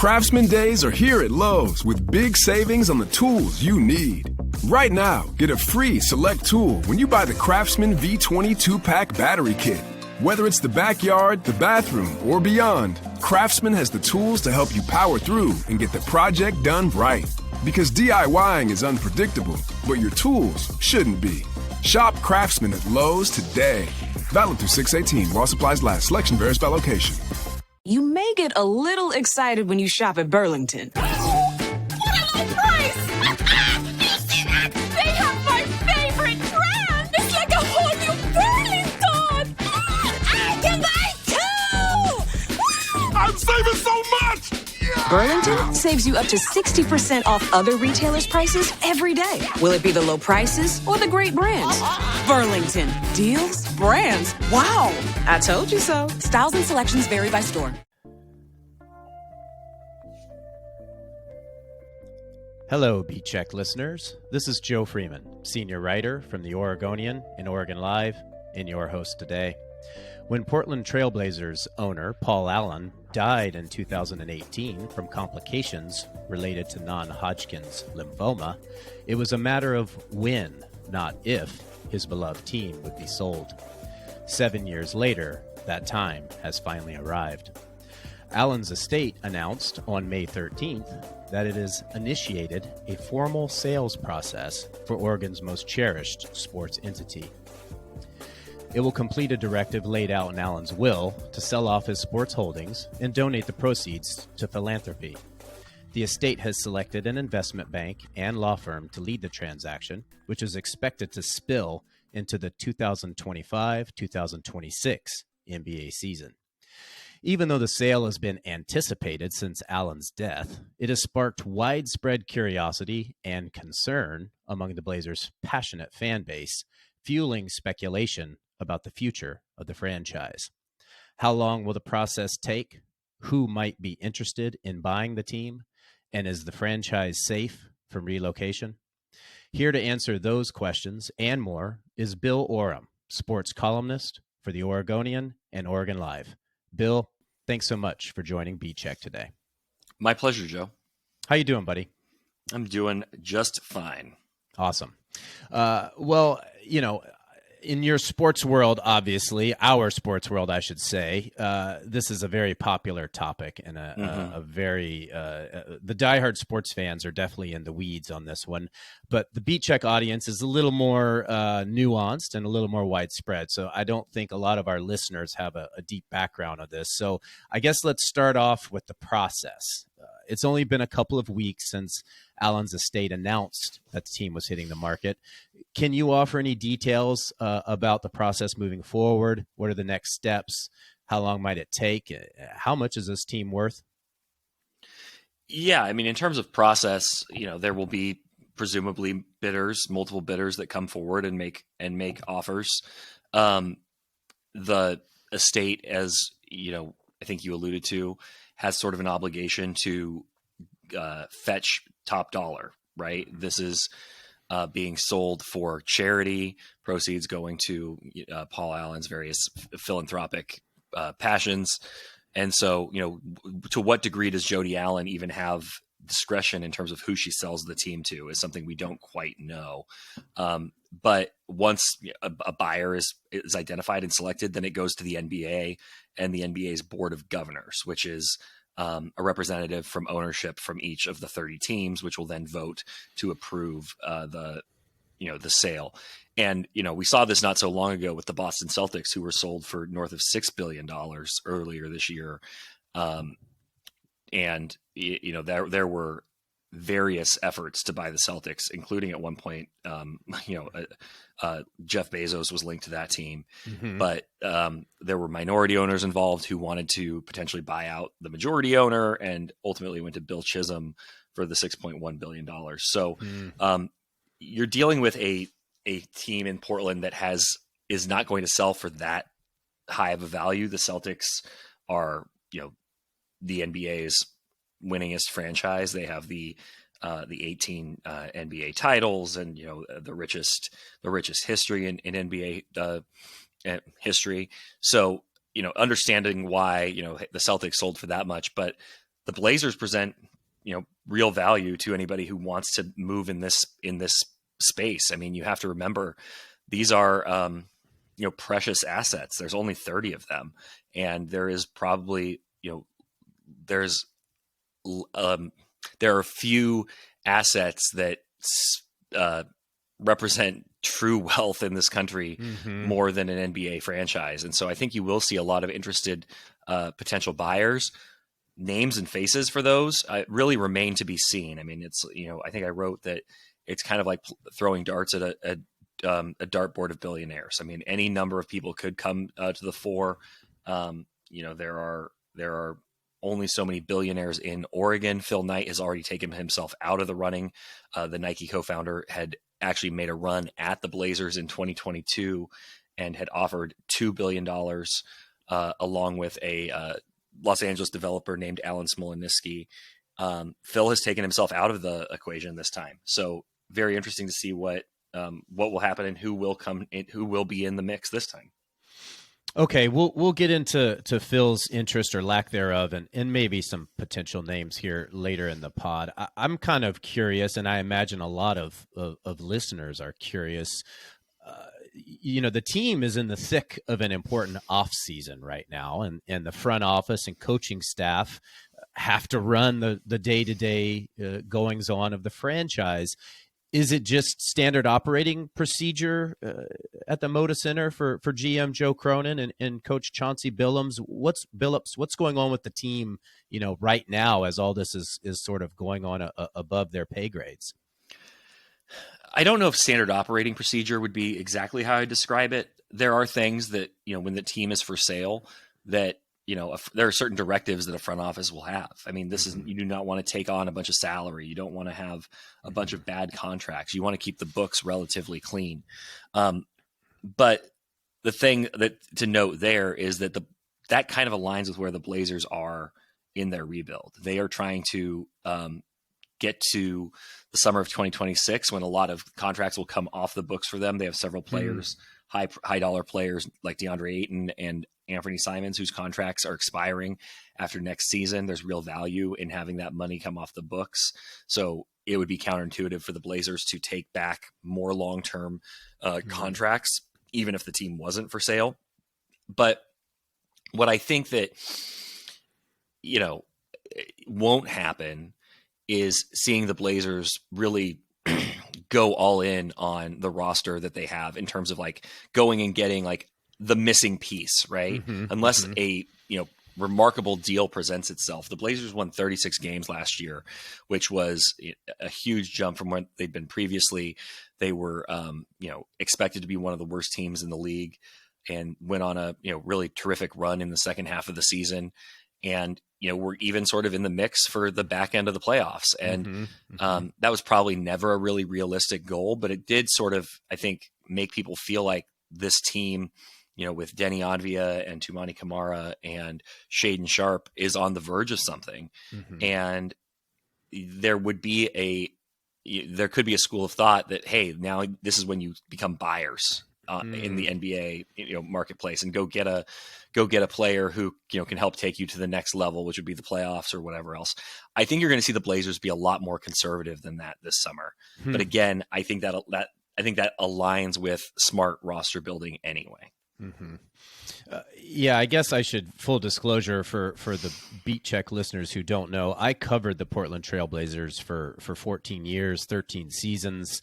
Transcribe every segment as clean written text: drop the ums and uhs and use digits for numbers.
Craftsman Days are here at Lowe's with big savings on the tools you need. Right now, get a free select tool when you buy the Craftsman V20 2-pack battery kit. Whether it's the backyard, the bathroom, or beyond, Craftsman has the tools to help you power through and get the project done right. Because DIYing is unpredictable, but your tools shouldn't be. Shop Craftsman at Lowe's today. Valid through 6/18 while supplies last. Selection varies by location. You may get a little excited when you shop at Burlington. What a low price! You see that? They have my favorite brand! It's like a whole new Burlington! I can buy two! I'm saving so much! Burlington saves you up to 60% off other retailers' prices every day. Will it be the low prices or the great brands? Burlington. Deals? Brands? Wow! I told you so. Styles and selections vary by store. Hello, B-Check listeners. This is Joe Freeman, senior writer from the Oregonian and OregonLive, and your host today. When Portland Trailblazers owner Paul Allen died in 2018 from complications related to non-Hodgkin's lymphoma, it was a matter of when, not if, his beloved team would be sold. 7 years later, that time has finally arrived. Allen's estate announced on May 13th that it has initiated a formal sales process for Oregon's most cherished sports entity. It will complete a directive laid out in Allen's will to sell off his sports holdings and donate the proceeds to philanthropy. The estate has selected an investment bank and law firm to lead the transaction, which is expected to spill into the 2025-2026 NBA season. Even though the sale has been anticipated since Allen's death, it has sparked widespread curiosity and concern among the Blazers' passionate fan base, fueling speculation about the future of the franchise. How long will the process take? Who might be interested in buying the team? And is the franchise safe from relocation? Here to answer those questions and more is Bill Oram, sports columnist for the Oregonian and OregonLive. Bill, thanks so much for joining B-Check today. My pleasure, Joe. How you doing, buddy? I'm doing just fine. Awesome. Well, in your sports world, obviously, our sports world, I should say, this is a very popular topic and a very, the diehard sports fans are definitely in the weeds on this one, but the B-Check audience is a little more nuanced and a little more widespread. So I don't think a lot of our listeners have a deep background of this. So I guess let's start off with the process. It's only been a couple of weeks since Allen's estate announced that the team was hitting the market. Can you offer any details about the process moving forward? What are the next steps? How long might it take? How much is this team worth? Yeah, I mean, in terms of process, there will be presumably multiple bidders that come forward and make offers. The estate, as I think you alluded to, has sort of an obligation to fetch top dollar, right? This is being sold for charity, proceeds going to Paul Allen's various philanthropic passions. And so, to what degree does Jody Allen even have discretion in terms of who she sells the team to is something we don't quite know. But once a buyer is identified and selected, then it goes to the NBA and the NBA's board of governors, which is a representative from ownership from each of the 30 teams, which will then vote to approve the sale. And, we saw this not so long ago with the Boston Celtics, who were sold for north of $6 billion earlier this year. And, there were various efforts to buy the Celtics, including at one point, Jeff Bezos was linked to that team, but there were minority owners involved who wanted to potentially buy out the majority owner, and ultimately went to Bill Chisholm for the $6.1 billion. So you're dealing with a team in Portland that is not going to sell for that high of a value. The Celtics are, the NBA's winningest franchise. They have the 18 NBA titles and the richest history in NBA history. So understanding why the Celtics sold for that much, but the Blazers present, real value to anybody who wants to move in this space. I mean, you have to remember these are, precious assets. There's only 30 of them. And there is probably, there are few assets that represent true wealth in this country more than an NBA franchise. And so I think you will see a lot of interested potential buyers. Names and faces for those really remain to be seen. I mean, it's, I think I wrote that it's kind of like throwing darts at a dartboard of billionaires. I mean, any number of people could come to the fore. There are only so many billionaires in Oregon. Phil Knight has already taken himself out of the running. The Nike co-founder had actually made a run at the Blazers in 2022 and had offered $2 billion along with a Los Angeles developer named Alan Smolensky. Phil has taken himself out of the equation this time. So very interesting to see what will happen and who will be in the mix this time. Okay, we'll get into Phil's interest or lack thereof, and maybe some potential names here later in the pod. I'm kind of curious, and I imagine a lot of listeners are curious. The team is in the thick of an important off season right now, and the front office and coaching staff have to run the day-to-day goings on of the franchise. Is it just standard operating procedure at the Moda Center for GM Joe Cronin and Coach Chauncey Billups? What's going on with the team, right now as all this is sort of going on above their pay grades? I don't know if standard operating procedure would be exactly how I describe it. There are things that, when the team is for sale that, there are certain directives that a front office will have. I mean, you do not want to take on a bunch of salary. You don't want to have a bunch of bad contracts. You want to keep the books relatively clean. But the thing to note there is that that kind of aligns with where the Blazers are in their rebuild. They are trying to get to the summer of 2026 when a lot of contracts will come off the books for them. They have several players, high dollar players like DeAndre Ayton and Anthony Simons, whose contracts are expiring after next season. There's real value in having that money come off the books. So it would be counterintuitive for the Blazers to take back more long-term contracts, even if the team wasn't for sale. But what I think that, won't happen is seeing the Blazers really go all in on the roster that they have in terms of like going and getting like the missing piece, right? Unless a, remarkable deal presents itself. The Blazers won 36 games last year, which was a huge jump from what they'd been previously. They were, expected to be one of the worst teams in the league and went on a, really terrific run in the second half of the season. And, we're even sort of in the mix for the back end of the playoffs. And that was probably never a really realistic goal, but it did sort of, I think, make people feel like this team, with Denny Advia and Tumani Kamara and Shaden Sharp is on the verge of something. And there could be a school of thought that, hey, now this is when you become buyers in the NBA, marketplace and go get a player who, can help take you to the next level, which would be the playoffs or whatever else. I think you're going to see the Blazers be a lot more conservative than that this summer. But again, I think that aligns with smart roster building anyway. Yeah, I guess I should, full disclosure for the Beat Check listeners who don't know, I covered the Portland Trailblazers for 14 years, 13 seasons.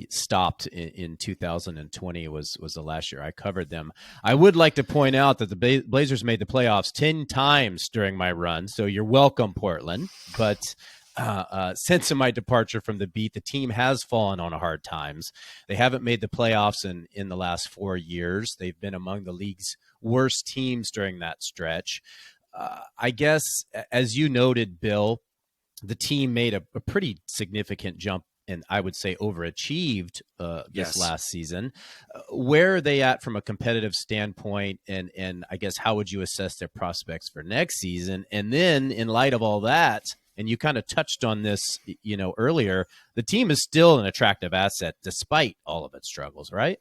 Stopped in 2020 was the last year I covered them. I would like to point out that the Blazers made the playoffs 10 times during my run, so you're welcome, Portland. But since my departure from the beat, the team has fallen on hard times. They haven't made the playoffs in the last 4 years. They've been among the league's worst teams during that stretch. I guess, as you noted, Bill, the team made a pretty significant jump and I would say overachieved this last season. Where are they at from a competitive standpoint? And I guess how would you assess their prospects for next season? And then in light of all that, and you kind of touched on this, earlier, the team is still an attractive asset despite all of its struggles, right?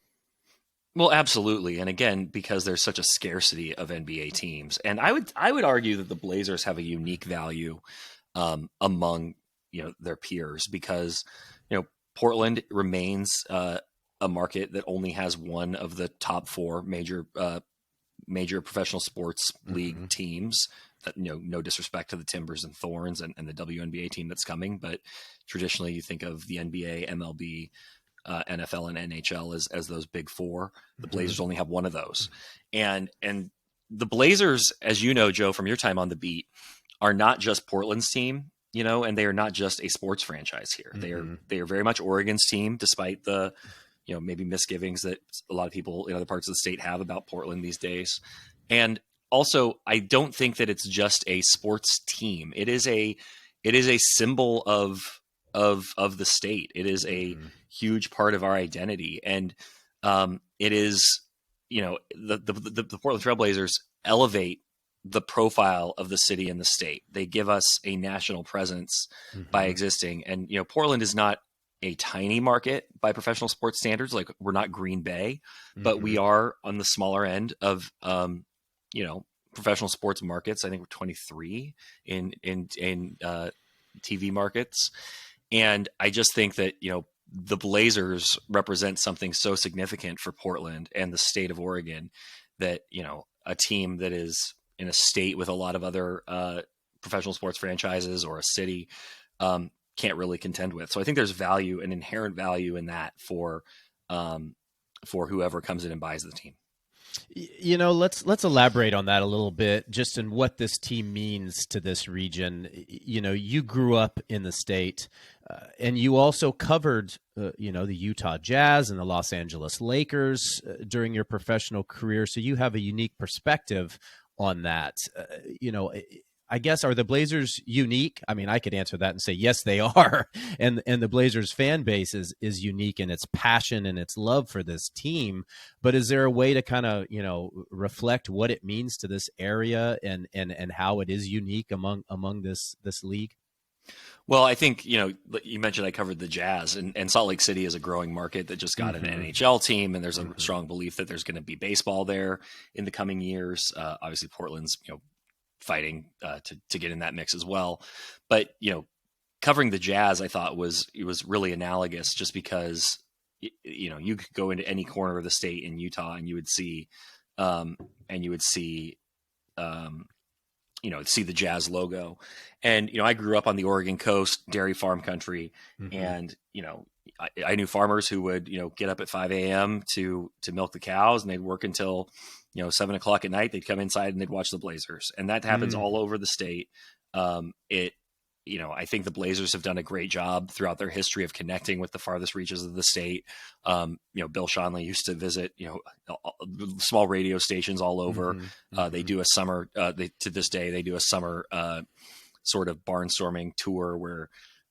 Well, absolutely. And again, because there's such a scarcity of NBA teams. And I would argue that the Blazers have a unique value among, their peers because, Portland remains a market that only has one of the top four major professional sports league teams. No disrespect to the Timbers and Thorns and the WNBA team that's coming, but traditionally you think of the NBA, MLB, NFL, and NHL as those big four. The Blazers only have one of those, and the Blazers, as you know, Joe, from your time on the beat, are not just Portland's team, and they are not just a sports franchise here. They are very much Oregon's team, despite the maybe misgivings that a lot of people in other parts of the state have about Portland these days. And also, I don't think that it's just a sports team. It is a symbol of the state. It is a huge part of our identity. And it is, the Portland Trailblazers elevate the profile of the city and the state. They give us a national presence by existing. And, Portland is not a tiny market by professional sports standards. Like, we're not Green Bay, but we are on the smaller end of, professional sports markets. I think we're 23 in TV markets. And I just think that, the Blazers represent something so significant for Portland and the state of Oregon that, a team that is in a state with a lot of other professional sports franchises or a city can't really contend with. So I think there's value, an inherent value in that for whoever comes in and buys the team. Let's elaborate on that a little bit, just in what this team means to this region. You grew up in the state, and you also covered, the Utah Jazz and the Los Angeles Lakers during your professional career. So you have a unique perspective on that. I guess, are the Blazers unique? I mean, I could answer that and say, yes, they are. And the Blazers fan base is unique in its passion and its love for this team. But is there a way to kind of, reflect what it means to this area and how it is unique among this league? Well, I think, you mentioned I covered the Jazz, and Salt Lake City is a growing market that just got an NHL team, and there's a strong belief that there's going to be baseball there in the coming years. Obviously, Portland's, fighting to get in that mix as well. But, covering the Jazz, I thought was really analogous, just because, you could go into any corner of the state in Utah and you would see see the Jazz logo. And, I grew up on the Oregon coast, dairy farm country. And, I knew farmers who would, get up at 5 a.m. to milk the cows, and they'd work until, 7 o'clock at night. They'd come inside and they'd watch the Blazers. And that happens all over the state. I think the Blazers have done a great job throughout their history of connecting with the farthest reaches of the state. Bill Schonley used to visit, small radio stations all over. They do a summer, to this day, they do a summer sort of barnstorming tour where,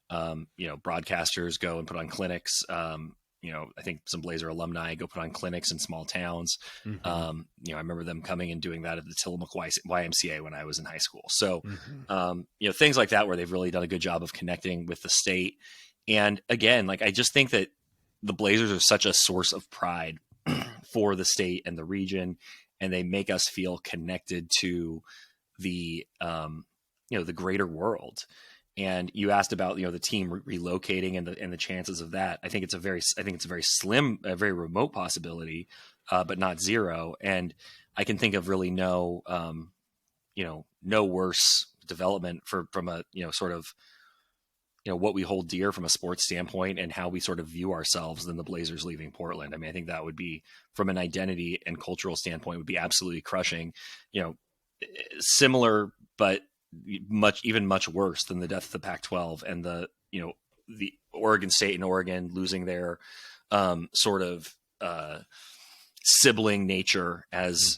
broadcasters go and put on clinics. I think some Blazer alumni go put on clinics in small towns. I remember them coming and doing that at the Tillamook YMCA when I was in high school. So, things like that, where they've really done a good job of connecting with the state. And again, I just think that the Blazers are such a source of pride for the state and the region, and they make us feel connected to the, the greater world. And you asked about, the team relocating and the chances of that. I think it's a very slim, a very remote possibility, but not zero. And I can think of really no worse development from a, sort of, what we hold dear from a sports standpoint and how we sort of view ourselves than the Blazers leaving Portland. I mean, I think that would be, from an identity and cultural standpoint, would be absolutely crushing, similar, but much worse than the death of the Pac-12 and the Oregon State and Oregon losing their sort of sibling nature as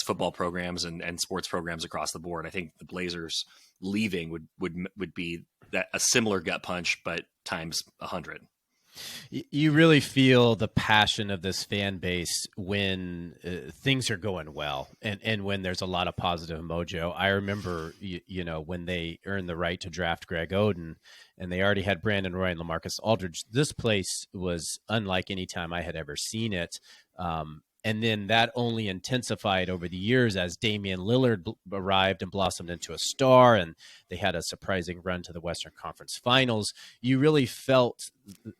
football programs and sports programs across the board. I think the Blazers leaving would be that a similar gut punch, but times 100. You really feel the passion of this fan base when things are going well and when there's a lot of positive mojo. I remember, when they earned the right to draft Greg Oden and they already had Brandon Roy and LaMarcus Aldridge, this place was unlike any time I had ever seen it. And then that only intensified over the years as Damian Lillard arrived and blossomed into a star, and they had a surprising run to the Western Conference Finals. You really felt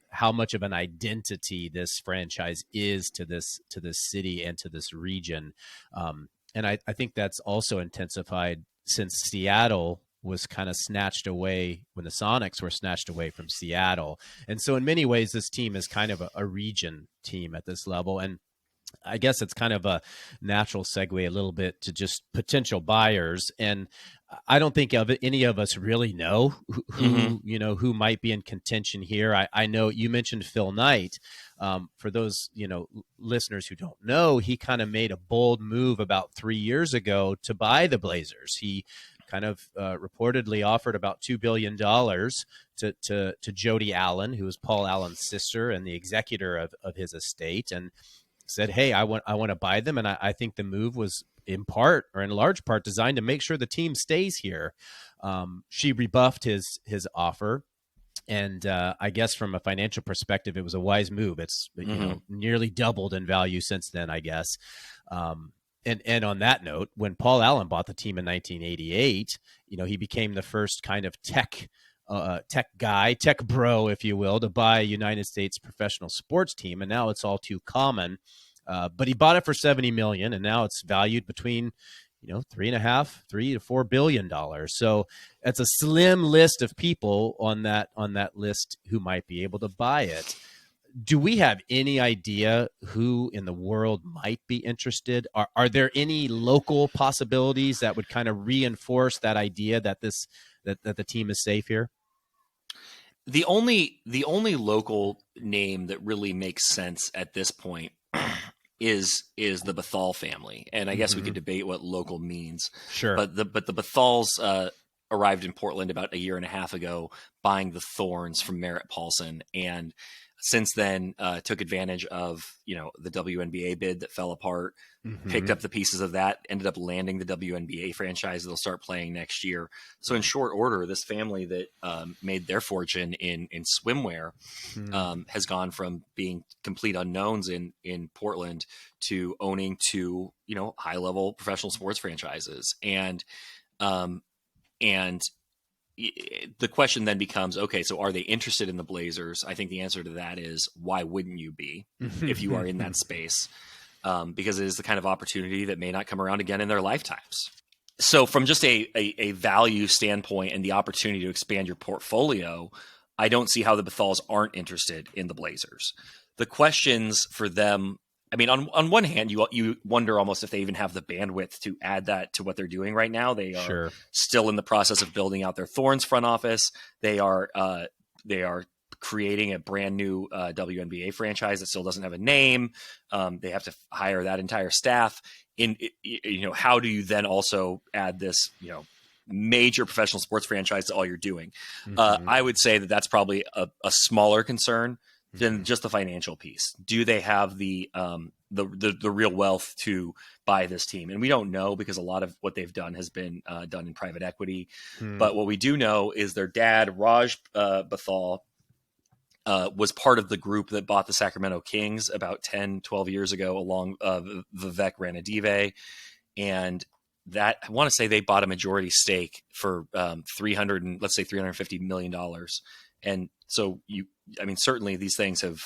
how much of an identity this franchise is to this city and to this region. And I think that's also intensified since Seattle was kind of snatched away when the Sonics were snatched away from Seattle. And so in many ways, this team is kind of a region team at this level. And I guess it's kind of a natural segue a little bit to just potential buyers. And I don't think any of us really know who might be in contention here. I know you mentioned Phil Knight. For those, listeners who don't know, he kind of made a bold move about 3 years ago to buy the Blazers. He kind of reportedly offered about $2 billion to Jody Allen, who is Paul Allen's sister and the executor of his estate, and said, hey, I want to buy them. And I think the move was in part or in large part designed to make sure the team stays here. She rebuffed his offer. And I guess from a financial perspective, it was a wise move. It's nearly doubled in value since then, I guess. And on that note, when Paul Allen bought the team in 1988, he became the first kind of tech guy, tech bro, if you will, to buy a United States professional sports team. And now it's all too common. But he bought it for $70 million, and now it's valued between, $3 to $4 billion. So that's a slim list of people on that list who might be able to buy it. Do we have any idea who in the world might be interested? Are there any local possibilities that would kind of reinforce that idea that that the team is safe here? The only local name that really makes sense at this point is the Bethal family, and I guess we could debate what local means. Sure, but the Bethals arrived in Portland about a year and a half ago, buying the Thorns from Merritt Paulson, and since then took advantage of the WNBA bid that fell apart, picked up the pieces of that, ended up landing the WNBA franchise they'll start playing next year. So in short order, this family that made their fortune in swimwear has gone from being complete unknowns in Portland to owning two high level professional sports franchises. And the question then becomes, okay, so are they interested in the Blazers? I think the answer to that is, why wouldn't you be if you are in that space? Because it is the kind of opportunity that may not come around again in their lifetimes. So from just a value standpoint and the opportunity to expand your portfolio, I don't see how the Bethals aren't interested in the Blazers. The questions for them, I mean, on one hand, you wonder almost if they even have the bandwidth to add that to what they're doing right now. They are still in the process of building out their Thorns front office. They are creating a brand new WNBA franchise that still doesn't have a name. They have to hire that entire staff. How do you then also add this, major professional sports franchise to all you're doing? I would say that that's probably a smaller concern than just the financial piece. Do they have the real wealth to buy this team? And we don't know, because a lot of what they've done has been done in private equity. But what we do know is their dad, Raj Bethal, was part of the group that bought the Sacramento Kings about 10, 12 years ago, along Vivek Ranadive. And that, I want to say they bought a majority stake for $350 million. And so certainly these things have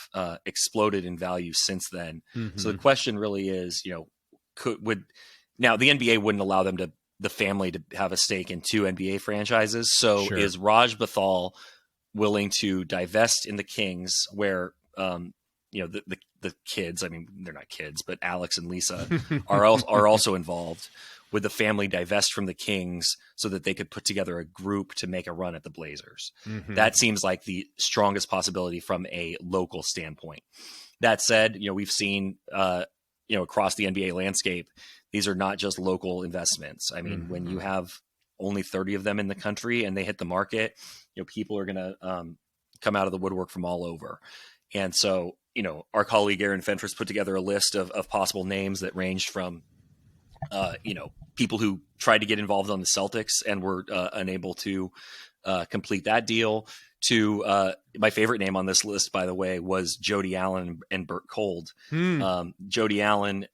exploded in value since then. So the question really is, now the NBA wouldn't allow the family to have a stake in two NBA franchises. So is Raj Bethal willing to divest in the Kings, where the kids, I mean, they're not kids, but Alex and Lisa are also involved? Would the family divest from the Kings so that they could put together a group to make a run at the Blazers? That seems like the strongest possibility from a local standpoint. That said, we've seen, across the NBA landscape, these are not just local investments. I mean, when you have only 30 of them in the country and they hit the market, people are going to come out of the woodwork from all over. And so, our colleague Aaron Fentress put together a list of possible names that ranged from, people who tried to get involved on the Celtics and were unable to complete that deal, to my favorite name on this list, by the way, was Jody Allen and Burt Cold. Jody Allen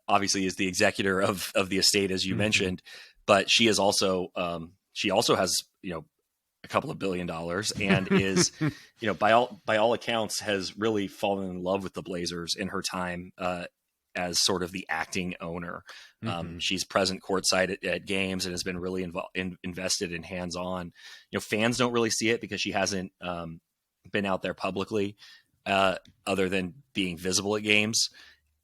obviously is the executor of the estate, as you mentioned, but she is also she also has a couple of $1 billion and is by all accounts has really fallen in love with the Blazers in her time as sort of the acting owner. She's present courtside at games and has been really invested and hands-on. Fans don't really see it because she hasn't been out there publicly other than being visible at games.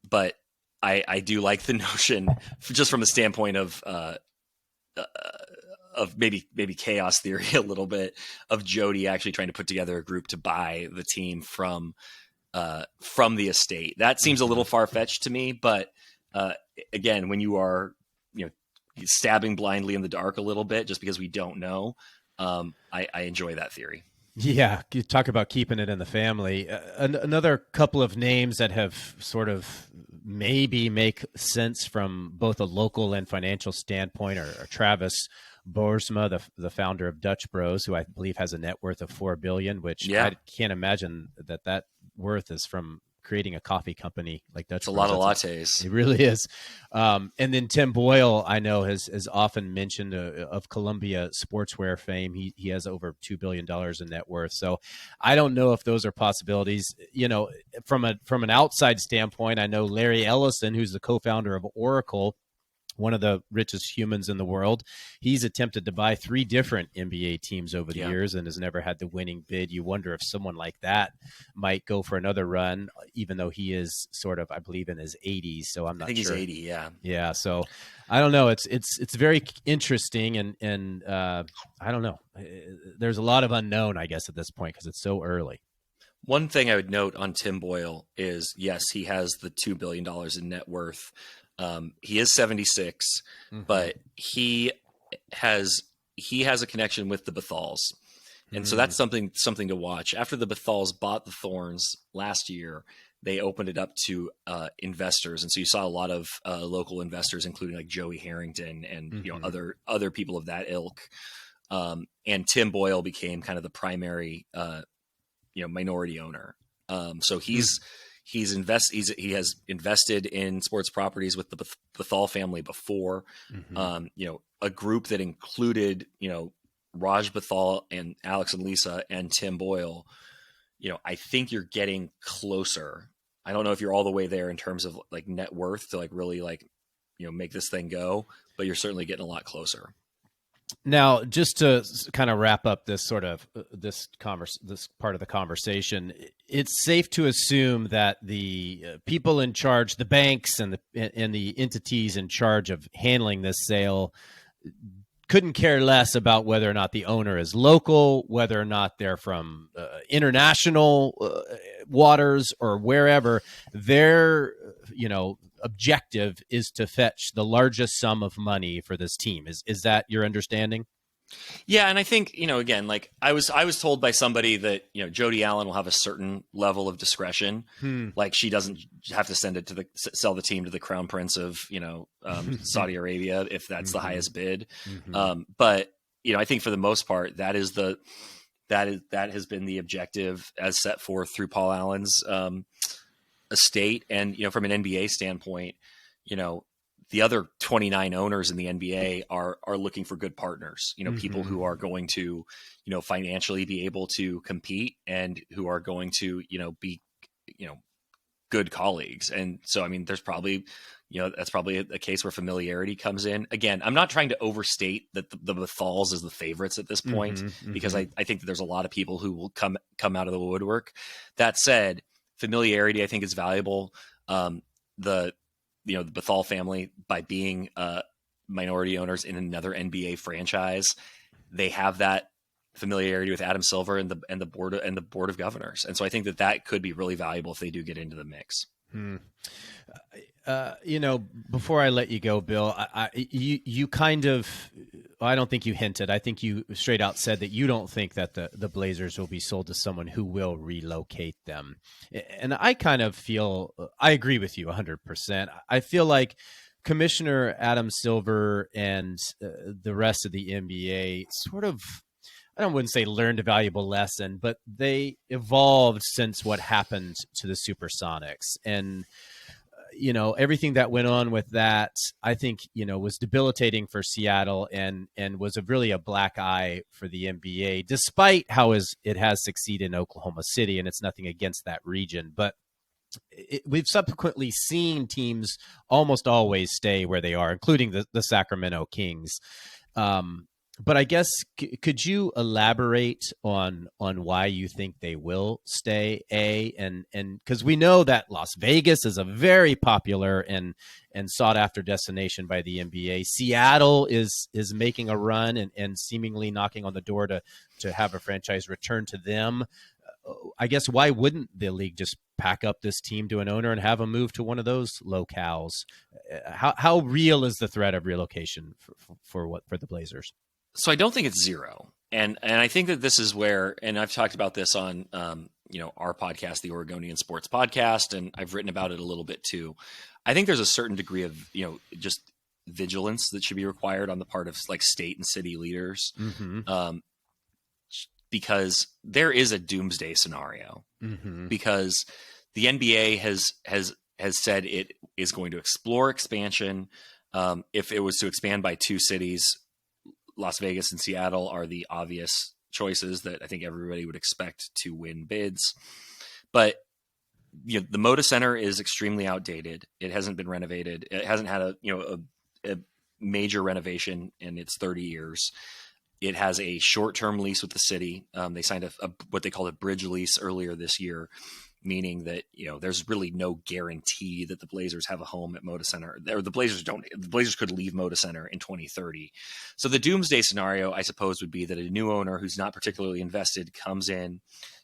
But I do like the notion, just from the standpoint of maybe chaos theory a little bit, of Jody actually trying to put together a group to buy the team from the estate. That seems a little far-fetched to me, but again, when you are stabbing blindly in the dark a little bit just because we don't know, I enjoy that theory. Yeah, you talk about keeping it in the family. Another couple of names that have sort of maybe make sense from both a local and financial standpoint are Travis Boersma, the founder of Dutch Bros, who I believe has a net worth of $4 billion, which I can't imagine that worth is from creating a coffee company like Dutch Bros. It's a lot of lattes. It really is. And then Tim Boyle, I know, has often mentioned of Columbia sportswear fame. He has over $2 billion in net worth. So I don't know if those are possibilities. From an outside standpoint, I know Larry Ellison, who's the co-founder of Oracle, one of the richest humans in the world. He's attempted to buy 3 different NBA teams over the years and has never had the winning bid. You wonder if someone like that might go for another run, even though he is sort of, I believe, in his 80s. So I'm not sure. I think he's 80. Yeah. Yeah. So I don't know. It's very interesting. And I don't know. There's a lot of unknown, I guess, at this point, because it's so early. One thing I would note on Tim Boyle is, yes, he has the $2 billion in net worth. He is 76, but he has a connection with the Bethals. And so that's something to watch. After the Bethals bought the Thorns last year, they opened it up to investors. And so you saw a lot of local investors, including like Joey Harrington and other people of that ilk. And Tim Boyle became kind of the primary minority owner. So he has invested in sports properties with the Bethal family before, a group that included, Raj Bethal and Alex and Lisa and Tim Boyle. I think you're getting closer. I don't know if you're all the way there in terms of like net worth to like really like, make this thing go, but you're certainly getting a lot closer. Now, just to kind of wrap up this sort of this part of the conversation, it's safe to assume that the people in charge, the banks and the entities in charge of handling this sale, couldn't care less about whether or not the owner is local, whether or not they're from international waters or wherever. Their objective is to fetch the largest sum of money for this team. Is that your understanding? Yeah, and I think, again, like I was told by somebody that, Jody Allen will have a certain level of discretion. Like she doesn't have to sell the team to the Crown Prince of, Saudi Arabia if that's the highest bid. But, I think for the most part, that has been the objective as set forth through Paul Allen's estate. And, from an NBA standpoint, the other 29 owners in the NBA are looking for good partners, people who are going to, financially be able to compete and who are going to, be, good colleagues. And so, I mean, there's probably, that's probably a case where familiarity comes in. Again, I'm not trying to overstate that the Bethals is the favorites at this point, because I think that there's a lot of people who will come out of the woodwork. That said, familiarity, I think, is valuable. The Bethal family, by being minority owners in another NBA franchise, they have that familiarity with Adam Silver and the board of governors. And so I think that could be really valuable if they do get into the mix. Before I let you go, Bill, you kind of I don't think you hinted. I think you straight out said that you don't think that the Blazers will be sold to someone who will relocate them. And I kind of feel, I agree with you 100%. I feel like Commissioner Adam Silver and the rest of the NBA sort of, I wouldn't say learned a valuable lesson, but they evolved since what happened to the Supersonics. And everything that went on with that, I think, was debilitating for Seattle and was really a black eye for the NBA, despite how it has succeeded in Oklahoma City. And it's nothing against that region. But we've subsequently seen teams almost always stay where they are, including the Sacramento Kings. But I guess, could you elaborate on why you think they will stay, and because we know that Las Vegas is a very popular and sought after destination by the NBA. Seattle is making a run and seemingly knocking on the door to have a franchise return to them. I guess, why wouldn't the league just pack up this team to an owner and have them move to one of those locales? How real is the threat of relocation for the Blazers? So I don't think it's zero. And I think that this is where, and I've talked about this on, our podcast, the Oregonian Sports Podcast, and I've written about it a little bit too. I think there's a certain degree of, just vigilance that should be required on the part of like state and city leaders. Mm-hmm. Because there is a doomsday scenario, mm-hmm. because the NBA has said it is going to explore expansion. If it was to expand by 2 cities, Las Vegas and Seattle are the obvious choices that I think everybody would expect to win bids. But the Moda Center is extremely outdated. It hasn't been renovated. It hasn't had a major renovation in its 30 years. It has a short-term lease with the city. They signed a what they call a bridge lease earlier this year, meaning that there's really no guarantee that the Blazers have a home at Moda Center. Or the Blazers don't. The Blazers could leave Moda Center in 2030. So the doomsday scenario, I suppose, would be that a new owner who's not particularly invested comes in,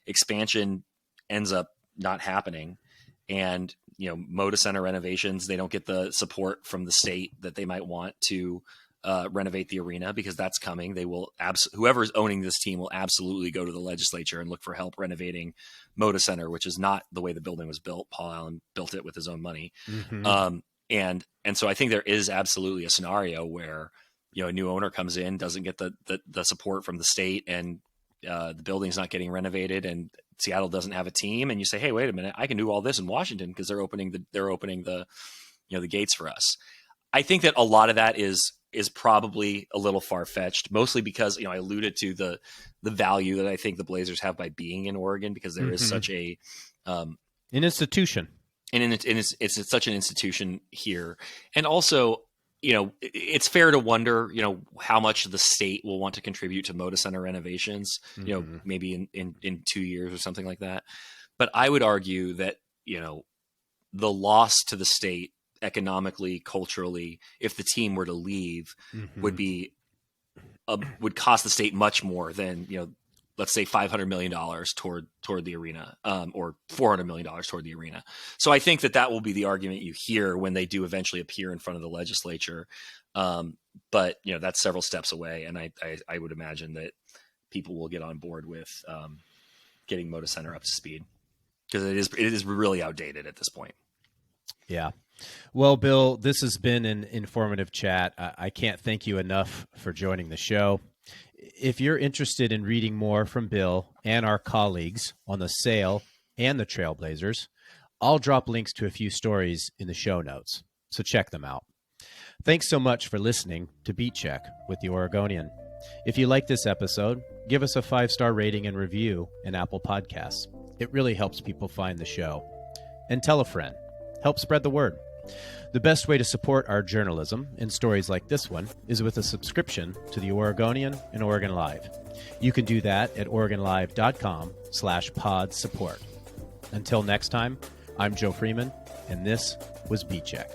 expansion ends up not happening, and Moda Center renovations, they don't get the support from the state that they might want to renovate the arena, because that's coming. They will whoever's owning this team will absolutely go to the legislature and look for help renovating Moda Center, which is not the way the building was built. Paul Allen built it with his own money. Mm-hmm. And so I think there is absolutely a scenario where, a new owner comes in, doesn't get the support from the state, and the building's not getting renovated, and Seattle doesn't have a team. And you say, hey, wait a minute, I can do all this in Washington because they're opening the gates for us. I think that a lot of that is probably a little far-fetched, mostly because, I alluded to the value that I think the Blazers have by being in Oregon, because there mm-hmm. is such an institution. And it's such an institution here. And also, it's fair to wonder, how much the state will want to contribute to Moda Center renovations, mm-hmm. Maybe in 2 years or something like that. But I would argue that, the loss to the state economically, culturally, if the team were to leave, mm-hmm. would cost the state much more than, let's say $500 million toward the arena, or $400 million toward the arena. So I think that will be the argument you hear when they do eventually appear in front of the legislature. But that's several steps away, and I would imagine that people will get on board with getting Moda Center up to speed, because it is really outdated at this point. Yeah. Well, Bill, this has been an informative chat. I can't thank you enough for joining the show. If you're interested in reading more from Bill and our colleagues on the sale and the Trailblazers, I'll drop links to a few stories in the show notes, so check them out. Thanks so much for listening to Beat Check with the Oregonian. If you like this episode, give us a 5-star rating and review in Apple Podcasts. It really helps people find the show. And tell a friend. Help spread the word. The best way to support our journalism and stories like this one is with a subscription to the Oregonian and OregonLive. You can do that at OregonLive.com/pod support. Until next time, I'm Joe Freeman, and this was Beat Check.